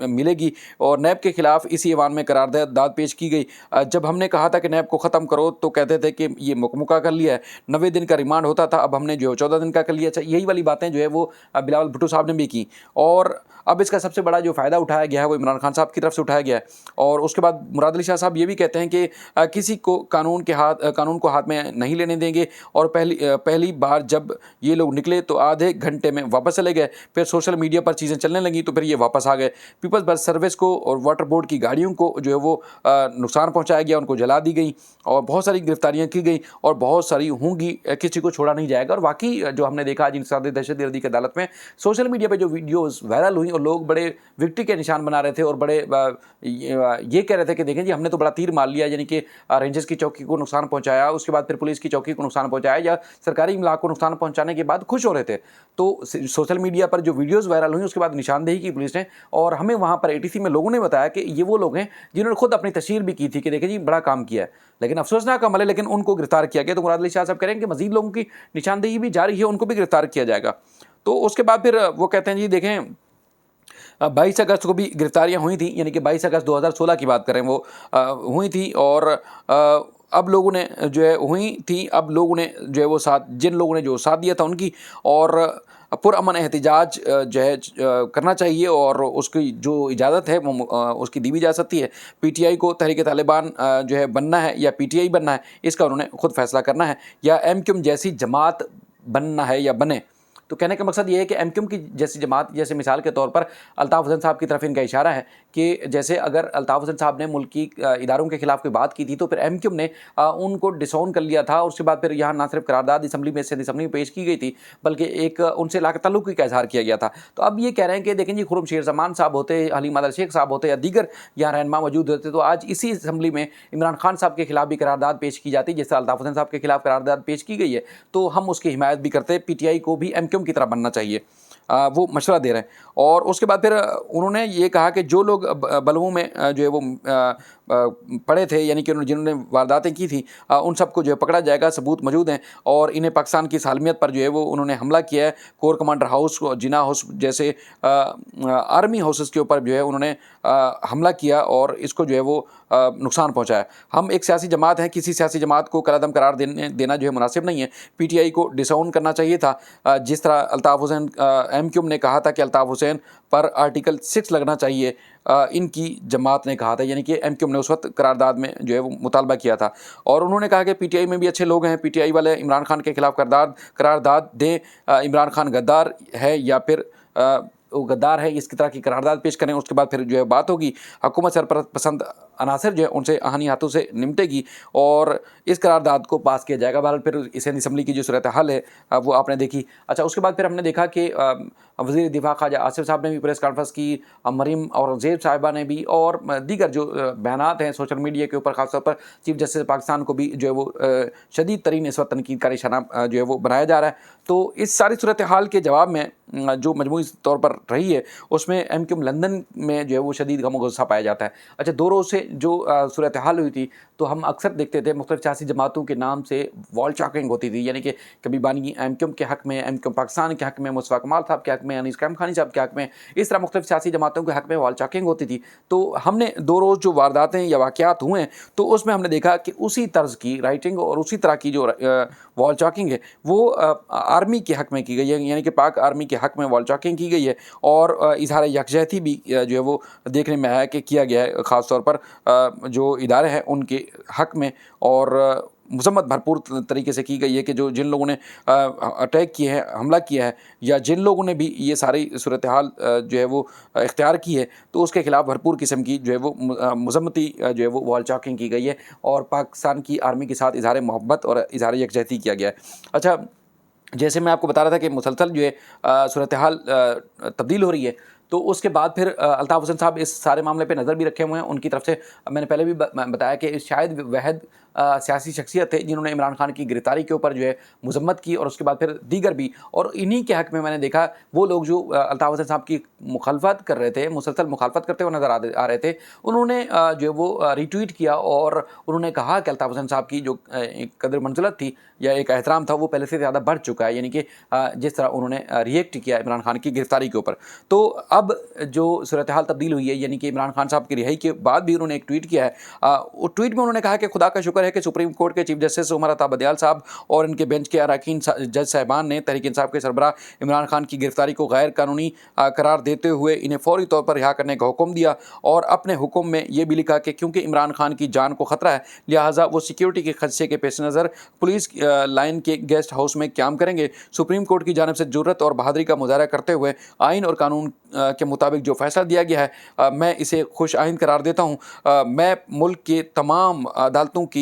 ملے گی، اور نیب کے خلاف اسی ایوان میں قرارداد پیش کی گئی۔ جب ہم نے کہا تھا کہ نیب کو ختم کرو تو کہتے تھے کہ یہ مکمل کر لیا ہے، 90 دن کا ریمانڈ ہوتا تھا، اب ہم نے جو 14 دن کا کر لیا۔ یہی والی باتیں جو ہے وہ بلاول بھٹو صاحب نے بھی کی، اور اب اس کا سب سے بڑا جو فائدہ اٹھایا گیا ہے وہ عمران خان صاحب کی طرف سے اٹھایا گیا ہے۔ اور اس کے بعد مراد علی شاہ صاحب یہ بھی کہتے ہیں کہ کسی کو قانون کو ہاتھ میں نہیں لینے دیں گے، اور پہلی بار جب یہ لوگ نکلے تو آدھے گھنٹے میں واپس چلے گئے، پھر سوشل میڈیا پر چیزیں چلنے لگیں تو پھر یہ واپس آ گئے۔ پیپلز بس سروس کو اور واٹر بورڈ کی گاڑیوں کو جو ہے وہ نقصان پہنچایا گیا، ان کو جلا دی گئی، اور بہت ساری گرفتاریاں کی گئی، اور بہت ساری ہوں گی، کسی کو چھوڑا نہیں جائے گا۔ اور واقعی جو ہم نے دیکھا آج انسداد دہشت گردی کی عدالت میں سوشل میڈیا پہ جو ویڈیوز وائرل ہوئیں اور لوگ بڑے وکٹری کے نشان بنا رہے تھے، اور بڑے یہ کہہ رہے تھے کہ دیکھیں جی ہم نے تو بڑا تیر مار لیا، یعنی کہ رینجرز کی چوکی کو نقصان پہنچایا، اس کے بعد پھر پولیس کی چوکی کو نقصان پہنچایا، یا سرکاری املاک کو نقصان پہنچانے کے بعد خوش ہو رہے تھے۔ تو سوشل میڈیا پر جو ویڈیوز وائرل ہوئیں اس کے بعد نشاندہی کی پولیس نے، اور ہمیں وہاں پر ATC میں لوگوں نے بتایا کہ یہ وہ لوگ ہیں جنہوں نے خود اپنی تشہیر بھی کی تھی کہ دیکھیں جی بڑا کام کیا ہے، لیکن افسوسناک عمل ہے، لیکن ان کو گرفتار کیا گیا۔ تو مراد علی شاہ صاحب کہہ رہے ہیں کہ مزید لوگوں کی نشاندہی بھی جاری ہے، ان کو بھی گرفتار کیا جائے گا۔ تو اس کے بعد پھر وہ کہتے ہیں جی دیکھیں 22 اگست کو بھی گرفتاریاں ہوئی تھیں، یعنی کہ 22 اگست 2016 کی بات کریں وہ ہوئی تھیں، اور اب لوگوں نے جو ہے ہوئی تھیں، اب لوگوں نے جو ہے وہ جن لوگوں نے جو ساتھ دیا تھا ان کی، اور پرامن احتجاج جو ہے کرنا چاہیے، اور اس کی جو اجازت ہے وہ اس کی دی بھی جا سکتی ہے۔ PTI کو تحریک طالبان جو ہے بننا ہے یا PTI بننا ہے، اس کا انہوں نے خود فیصلہ کرنا ہے، یا MQM جیسی جماعت بننا ہے یا بنے۔ تو کہنے کا مقصد یہ ہے کہ MQM کی جیسی جماعت، جیسے مثال کے طور پر الطاف حسین صاحب کی طرف ان کا اشارہ ہے کہ جیسے اگر الطاف حسین صاحب نے ملکی اداروں کے خلاف کوئی بات کی تھی تو پھر MQM نے ان کو ڈسون کر لیا تھا، اس کے بعد پھر یہاں نہ صرف قرارداد اسمبلی میں پیش کی گئی تھی بلکہ ایک ان سے لاقہ تعلقی کا اظہار کیا گیا تھا۔ تو اب یہ کہہ رہے ہیں کہ دیکھیں جی خرم شیر زمان صاحب ہوتے، حلیم عادل شیخ صاحب ہوتے، یا دیگر یہاں رہنما موجود ہوتے تو آج اسی اسمبلی میں عمران خان صاحب کے خلاف بھی قرارداد پیش کی جاتی، جیسے الطاف حسین صاحب کے خلاف قرارداد پیش کی گئی ہے، تو ہم اس کی حمایت بھی کرتے۔ PTI کو بھی MQM کی طرح بننا چاہیے، وہ مشورہ دے رہے ہیں۔ اور اس کے بعد پھر انہوں نے یہ کہا کہ جو لوگ بلووں میں جو ہے وہ پڑے تھے، یعنی کہ جنہوں نے وارداتیں کی تھیں، ان سب کو جو ہے پکڑا جائے گا، ثبوت موجود ہیں، اور انہیں پاکستان کی سالمیت پر جو ہے وہ انہوں نے حملہ کیا ہے، کور کمانڈر ہاؤس، جناح ہاؤس جیسے آرمی ہاؤسز کے اوپر جو ہے انہوں نے حملہ کیا، اور اس کو جو ہے وہ نقصان پہنچایا۔ ہم ایک سیاسی جماعت ہیں، کسی سیاسی جماعت کو کالعدم قرار دینا جو ہے مناسب نہیں ہے۔ PTI کو ڈساؤن کرنا چاہیے تھا، جس طرح الطاف حسین MQM نے کہا تھا کہ الطاف حسین پر آرٹیکل 6 لگنا چاہیے، ان کی جماعت نے کہا تھا، یعنی کہ MQM نے اس وقت قرارداد میں جو ہے وہ مطالبہ کیا تھا۔ اور انہوں نے کہا کہ PTI میں بھی اچھے لوگ ہیں، PTI والے عمران خان کے خلاف قرارداد دیں، عمران خان غدار ہے یا پھر وہ غدار ہے، اس کی طرح کی قرارداد پیش کریں، اس کے بعد پھر جو ہے بات ہوگی، حکومت سرپرست پسند عناصر جو ہے ان سے آہنی ہاتھوں سے نمٹے گی، اور اس قرارداد کو پاس کیا جائے گا۔ بہرحال پھر سندھ اسمبلی کی جو صورتحال ہے وہ آپ نے دیکھی۔ اچھا، اس کے بعد پھر ہم نے دیکھا کہ وزیر دفاع خواجہ آصف صاحب نے بھی پریس کانفرنس کی، مریم اورنگزیب صاحبہ نے بھی، اور دیگر جو بیانات ہیں سوشل میڈیا کے اوپر، خاص طور پر چیف جسٹس پاکستان کو بھی جو ہے وہ شدید ترین اس وقت تنقید کا نشانہ جو ہے وہ بنایا جا رہا ہے۔ تو اس ساری صورتحال کے جواب میں جو مجموعی طور پر رہی ہے اس میں MQM لندن میں جو ہے وہ شدید غم و غصہ پایا جاتا ہے۔ اچھا، 2 روز سے جو صورتحال ہوئی تھی تو ہم اکثر دیکھتے تھے مختلف سیاسی جماعتوں کے نام سے وال چاکنگ ہوتی تھی، یعنی کہ کبھی بانی MQM کے حق میں، MQM پاکستان کے حق میں، مصطفیٰ کمال صاحب کے حق میں، انیس کریم خانی صاحب کے حق میں، اس طرح مختلف سیاسی جماعتوں کے حق میں وال چاکنگ ہوتی تھی۔ تو ہم نے 2 روز جو وارداتیں یا واقعات ہوئے ہیں تو اس میں ہم نے دیکھا کہ اسی طرز کی رائٹنگ اور اسی طرح کی جو وال چاکنگ ہے وہ آرمی کے حق میں کی گئی ہے، یعنی کہ پاک آرمی کے حق میں وال چاکنگ کی گئی ہے، اور اظہار یکجہتی بھی جو ہے وہ دیکھنے میں آیا کہ کیا گیا ہے، خاص طور پر جو ادارے ہیں ان کے حق میں، اور مذمت بھرپور طریقے سے کی گئی ہے کہ جن لوگوں نے اٹیک کیے ہیں، حملہ کیا ہے، یا جن لوگوں نے بھی یہ ساری صورتحال جو ہے وہ اختیار کی ہے تو اس کے خلاف بھرپور قسم کی جو ہے وہ مذمتی جو ہے وہ وال چاکنگ کی گئی ہے، اور پاکستان کی آرمی کے ساتھ اظہار محبت اور اظہار یکجہتی کیا گیا ہے۔ اچھا، جیسے میں آپ کو بتا رہا تھا کہ مسلسل جو ہے صورتحال تبدیل ہو رہی ہے، تو اس کے بعد پھر الطاف حسین صاحب اس سارے معاملے پہ نظر بھی رکھے ہوئے ہیں. ان کی طرف سے میں نے پہلے بھی بتایا کہ شاید واحد سیاسی شخصیت ہے جنہوں نے عمران خان کی گرفتاری کے اوپر جو ہے مذمت کی, اور اس کے بعد پھر دیگر بھی. اور انہی کے حق میں نے دیکھا وہ لوگ جو الطاف حسین صاحب کی مخالفت کر رہے تھے, مسلسل مخالفت کرتے ہوئے نظر آ رہے تھے, انہوں نے جو ہے وہ ری ٹویٹ کیا اور انہوں نے کہا کہ الطاف حسین صاحب کی جو قدر منزلت تھی یا ایک احترام تھا وہ پہلے سے زیادہ بڑھ چکا ہے, یعنی کہ جس طرح انہوں نے ریئیکٹ کیا عمران خان کی گرفتاری کے اوپر. تو اب جو صورتحال تبدیل ہوئی ہے, یعنی کہ عمران خان صاحب کی رہائی کے بعد بھی انہوں نے ایک ٹویٹ کیا ہے. وہ ٹویٹ میں انہوں نے کہا کہ خدا کا شکر ہے کہ سپریم کورٹ کے چیف جسٹس عمر عطا بدیال صاحب اور ان کے بینچ کے اراکین جج صاحبان نے تحریک انصاف کے سربراہ عمران خان کی گرفتاری کو غیر قانونی قرار دیتے ہوئے انہیں فوری طور پر رہا کرنے کا حکم دیا, اور اپنے حکم میں یہ بھی لکھا کہ کیونکہ عمران خان کی جان کو خطرہ ہے لہٰذا وہ سیکیورٹی کے خدشے کے پیش نظر پولیس لائن کے گیسٹ ہاؤس میں قیام کریں گے. سپریم کورٹ کی جانب سے جرات اور بہادری کا مظاہرہ کرتے ہوئے آئین اور قانون کے مطابق جو فیصلہ دیا گیا ہے میں اسے خوش آئند قرار دیتا ہوں. میں ملک کے تمام عدالتوں کے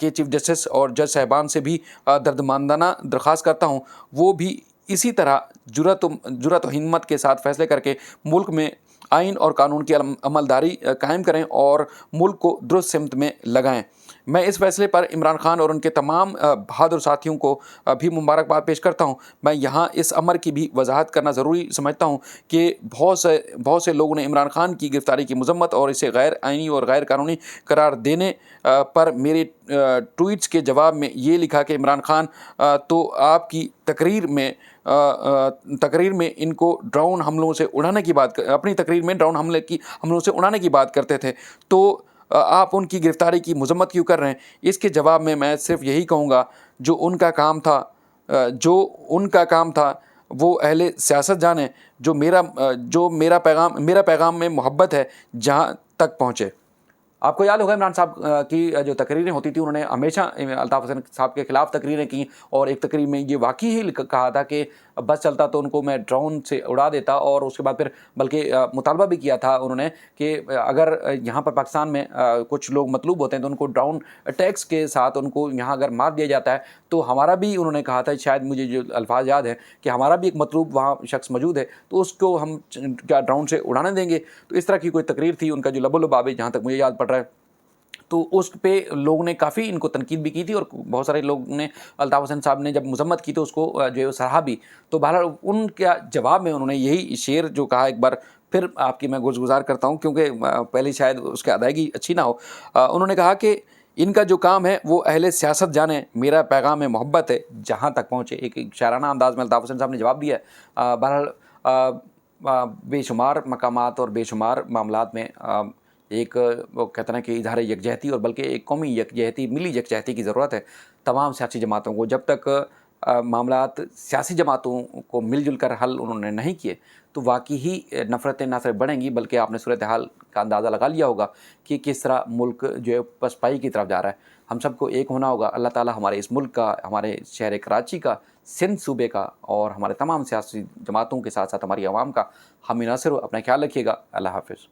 چیف جسٹس اور جج صاحبان سے بھی دردمندانہ درخواست کرتا ہوں وہ بھی اسی طرح جرات و ہمت کے ساتھ فیصلے کر کے ملک میں آئین اور قانون کی عملداری قائم کریں اور ملک کو درست سمت میں لگائیں. میں اس فیصلے پر عمران خان اور ان کے تمام بہادر ساتھیوں کو بھی مبارکباد پیش کرتا ہوں. میں یہاں اس امر کی بھی وضاحت کرنا ضروری سمجھتا ہوں کہ بہت سے لوگوں نے عمران خان کی گرفتاری کی مذمت اور اسے غیر آئینی اور غیر قانونی قرار دینے پر میرے ٹویٹس کے جواب میں یہ لکھا کہ عمران خان تو آپ کی تقریر میں ان کو ڈرون حملوں سے اڑانے کی بات اپنی تقریر میں ڈرون حملوں سے اڑانے کی بات کرتے تھے, تو آپ ان کی گرفتاری کی مذمت کیوں کر رہے ہیں؟ اس کے جواب میں صرف یہی کہوں گا جو ان کا کام تھا وہ اہل سیاست جانیں. جو میرا پیغام میں محبت ہے جہاں تک پہنچے. آپ کو یاد ہوگا عمران صاحب کی جو تقریریں ہوتی تھیں انہوں نے ہمیشہ الطاف حسین صاحب کے خلاف تقریریں کیں, اور ایک تقریر میں یہ واقعی ہی کہا تھا کہ بس چلتا تو ان کو میں ڈرون سے اڑا دیتا, اور اس کے بعد پھر بلکہ مطالبہ بھی کیا تھا انہوں نے کہ اگر یہاں پر پاکستان میں کچھ لوگ مطلوب ہوتے ہیں تو ان کو ڈرون اٹیکس کے ساتھ ان کو یہاں اگر مار دیا جاتا ہے تو ہمارا بھی, انہوں نے کہا تھا شاید مجھے جو الفاظ یاد ہیں کہ ہمارا بھی ایک مطلوب وہاں شخص موجود ہے تو اس کو ہم کیا ڈرون سے اڑانے دیں گے. تو اس طرح کی کوئی تقریر تھی ان کا جو لب و لباب ہے جہاں تک مجھے یاد پڑ رہا ہے. تو اس پہ لوگوں نے کافی ان کو تنقید بھی کی تھی, اور بہت سارے لوگوں نے الطاف حسین صاحب نے جب مذمت کی تو اس کو جو ہے سراہا بھی. تو بہرحال ان کا جواب میں انہوں نے یہی شعر جو کہا, ایک بار پھر آپ کی میں گزار کرتا ہوں کیونکہ پہلے شاید اس کی ادائیگی اچھی نہ ہو. انہوں نے کہا کہ ان کا جو کام ہے وہ اہل سیاست جانیں, میرا پیغام میں محبت ہے جہاں تک پہنچے. ایک شاعرانہ انداز میں الطاف حسین صاحب نے جواب دیا ہے. بہرحال بے شمار مقامات اور بے شمار معاملات میں ایک وہ کہتے ہیں کہ اظہار یکجہتی اور بلکہ ایک قومی یکجہتی, ملی یکجہتی کی ضرورت ہے تمام سیاسی جماعتوں کو. جب تک معاملات سیاسی جماعتوں کو مل جل کر حل انہوں نے نہیں کیے تو واقعی ہی نفرتیں نہ صرف بڑھیں گی بلکہ آپ نے صورتحال کا اندازہ لگا لیا ہوگا کہ کس طرح ملک جو ہے پسپائی کی طرف جا رہا ہے. ہم سب کو ایک ہونا ہوگا. اللہ تعالیٰ ہمارے اس ملک کا, ہمارے شہر کراچی کا, سندھ صوبے کا اور ہمارے تمام سیاسی جماعتوں کے ساتھ ساتھ ہماری عوام کا حامی ناصر ہو. اپنا خیال رکھیے گا. اللہ حافظ.